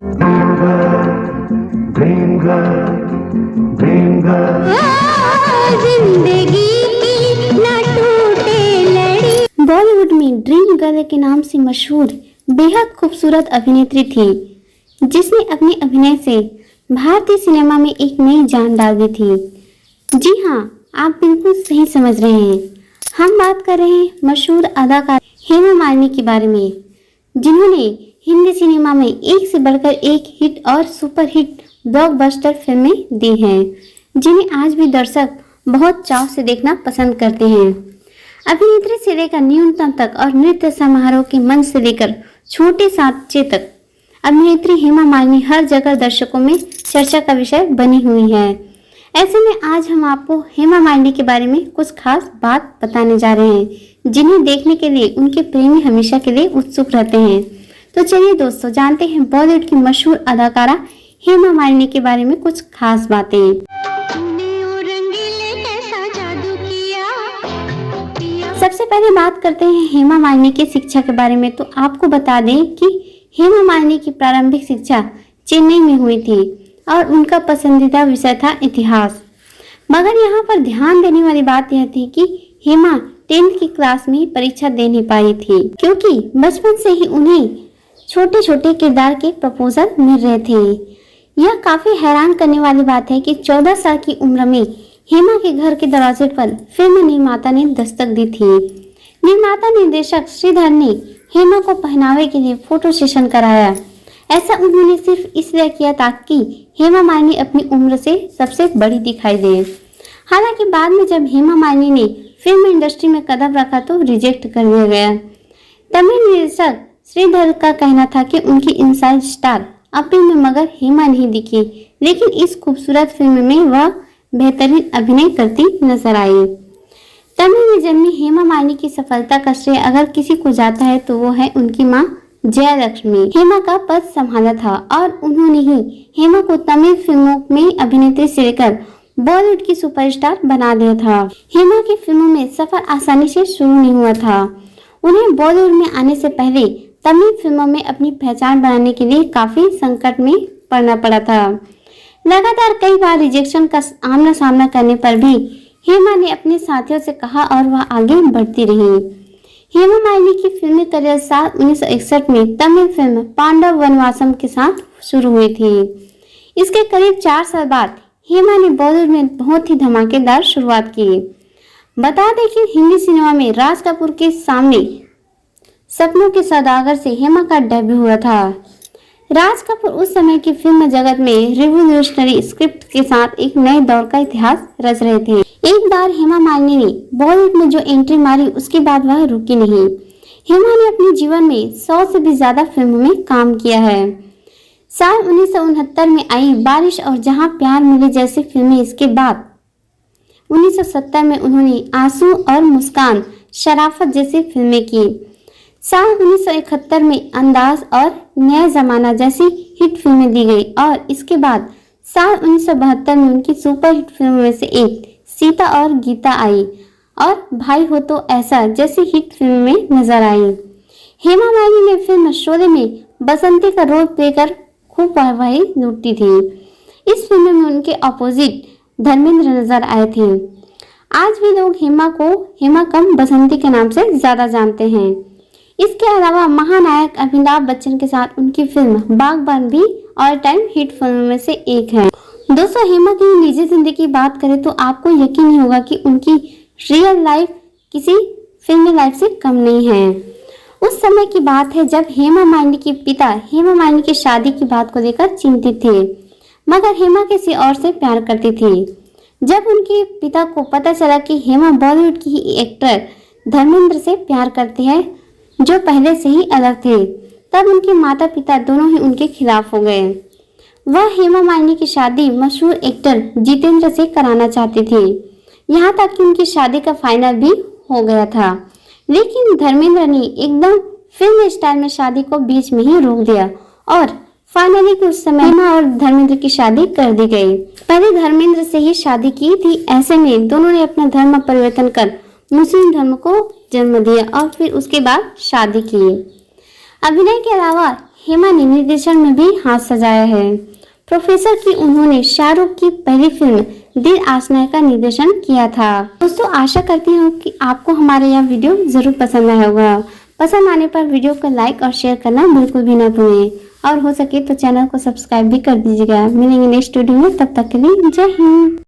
Dream girl, dream girl. जिंदगी की न टूटे लड़ी। बॉलीवुड में ड्रीम गर्ल के नाम से मशहूर बेहद खूबसूरत अभिनेत्री थी, जिसने अपने अभिनय से भारतीय सिनेमा में एक नई जान डाल दी थी। जी हाँ, आप बिल्कुल सही समझ रहे हैं। हम बात कर रहे हैं मशहूर अदाकार हेमा मालिनी के बारे में, जिन्होंने हिंदी सिनेमा में एक से बढ़कर एक हिट और सुपर हिट ब्लॉकबस्टर फिल्में दी हैं, जिन्हें आज भी दर्शक बहुत चाव से देखना पसंद करते हैं। अभिनेत्री से लेकर न्यूनतम तक और नृत्य समारोह के मंच से लेकर छोटे सांचे तक अभिनेत्री हेमा मालिनी हर जगह दर्शकों में चर्चा का विषय बनी हुई है। ऐसे में आज हम आपको हेमा मालिनी के बारे में कुछ खास बात बताने जा रहे हैं, जिन्हें देखने के लिए उनके प्रेमी हमेशा के लिए उत्सुक रहते हैं। तो चलिए दोस्तों, जानते हैं बॉलीवुड की मशहूर अदाकारा हेमा मालिनी के बारे में कुछ खास बातें। सबसे पहले बात करते हैं हेमा मालिनी की शिक्षा के बारे में। तो आपको बता दें कि हेमा मालिनी की प्रारंभिक शिक्षा चेन्नई में हुई थी और उनका पसंदीदा विषय था इतिहास। मगर यहाँ पर ध्यान देने वाली बात यह थी कि हेमा 10th की क्लास में परीक्षा दे नहीं पाई थी, क्योंकि बचपन से ही उन्हें छोटे छोटे किरदार के प्रपोजल मिल रहे थे। यह काफी हैरान करने वाली बात है कि 14 साल की उम्र में हेमा के घर के दरवाजे पर फिल्म निर्माता ने दस्तक दी थी। निर्माता निर्देशक श्रीधर ने हेमा को पहनावे के लिए फोटो सेशन कराया। ऐसा उन्होंने सिर्फ इसलिए किया ताकि हेमा मालिनी अपनी उम्र से सबसे बड़ी दिखाई दे। हालांकि बाद में जब हेमा मालिनी ने फिल्म इंडस्ट्री में कदम रखा तो रिजेक्ट कर दिया गया। तमिल निर्देशक श्रीधर का कहना था कि उनकी इनसाइड स्टार अपील में मगर हेमा नहीं दिखी, लेकिन इस खूबसूरत फिल्म में वह बेहतरीन अभिनय करती नजर आई। तमिल में जन्मी हेमा मालिनी की सफलता का श्रेय अगर किसी को जाता है तो वो है उनकी मां जयलक्ष्मी। हेमा का पद संभाला था और उन्होंने ही हेमा को तमिल फिल्मों में अभिनेत्री से लेकर बॉलीवुड की सुपरस्टार बना दिया था। हेमा की फिल्मों में सफर आसानी से शुरू नहीं हुआ था। उन्हें बॉलीवुड में आने से पहले तमिल फिल्मों में अपनी पहचान बनाने के लिए काफी संकट में पड़ना पड़ा था। लगातार कई बार रिजेक्शन का आमना सामना करने पर भी हेमा ने अपने साथियों से कहा और वह आगे बढ़ती रही। हेमा मालिनी की फिल्मी करियर साल 1961 में तमिल फिल्म पांडव वनवासम के साथ शुरू हुई थी। इसके करीब 4 साल बाद हेमा ने बॉलीवुड में बहुत ही धमाकेदार शुरुआत की। बता दें कि हिंदी सिनेमा में राज कपूर के सामने सपनों के सौदागर से हेमा का डेब्यू हुआ था। राज कपूर उस समय की फिल्म जगत में रिवोल्यूशनरी स्क्रिप्ट के साथ एक नए दौर का इतिहास रच रहे थे। एक बार हेमा मालिनी ने बॉलीवुड में जो एंट्री मारी उसके बाद वह रुकी नहीं। हेमा ने अपने जीवन में 100 से भी ज्यादा फिल्मों में काम किया है। साल 1969 में आई बारिश और जहां प्यार मिले जैसी फिल्में, इसके बाद 1970 में उन्होंने आंसू और मुस्कान, शराफत जैसी फिल्में की। साल 1971 में अंदाज और नया जमाना जैसी हिट फिल्में दी गई और इसके बाद साल 1972 में उनकी सुपर हिट फिल्मों में से एक सीता और गीता आई और भाई हो तो ऐसा जैसी हिट फिल्म में नजर आई। हेमा मालिनी ने फिल्म शोले में बसंती का रोल प्ले कर खूब वाहवाही लूटी थी। इस फिल्म में उनके अपोजिट धर्मेंद्र नजर आए थे। आज भी लोग हेमा को हेमा कम बसंती के नाम से ज्यादा जानते हैं। इसके अलावा महानायक अमिताभ बच्चन के साथ उनकी फिल्म बागबान भी ऑल टाइम हिट फिल्मों में से एक है। दोस्तों, हेमा की निजी जिंदगी की बात करें तो आपको यकीन नहीं होगा कि उनकी रियल लाइफ किसी फिल्मी लाइफ से कम नहीं है। उस समय की बात है जब हेमा मालिनी के पिता हेमा मालिनी की शादी की बात को लेकर चिंतित थे, मगर हेमा किसी और से प्यार करती थी। जब उनके पिता को पता चला कि हेमा बॉलीवुड की ही एक्टर धर्मेंद्र से प्यार करती है, जो पहले से ही अलग थे, तब उनके माता पिता दोनों ही उनके खिलाफ हो गए। वह हेमा मालिनी की शादी मशहूर एक्टर जितेंद्र से कराना चाहती थी। यहाँ तक कि उनकी शादी का फाइनल भी हो गया था, लेकिन धर्मेंद्र ने एकदम फिल्म स्टाइल में शादी को बीच में ही रोक दिया और फाइनली कुछ समय हेमा और धर्मेंद्र की शादी कर दी गई। पहले धर्मेंद्र से ही शादी की थी। ऐसे में दोनों ने अपना धर्म परिवर्तन कर मुस्लिम धर्म को जन्म दिया और फिर उसके बाद शादी की। अभिनय के अलावा हेमा ने निर्देशन में भी हाथ सजाया है। प्रोफेसर की उन्होंने शाहरुख की पहली फिल्म दिल आशना का निर्देशन किया था। दोस्तों, आशा करती हूँ कि आपको हमारा यह वीडियो जरूर पसंद आया होगा। पसंद आने पर वीडियो को लाइक और शेयर करना बिल्कुल भी ना भूलें और हो सके तो चैनल को सब्सक्राइब भी कर दीजिएगा। मिलेंगे नेक्स्ट वीडियो में, तब तक के लिए जय हिंद।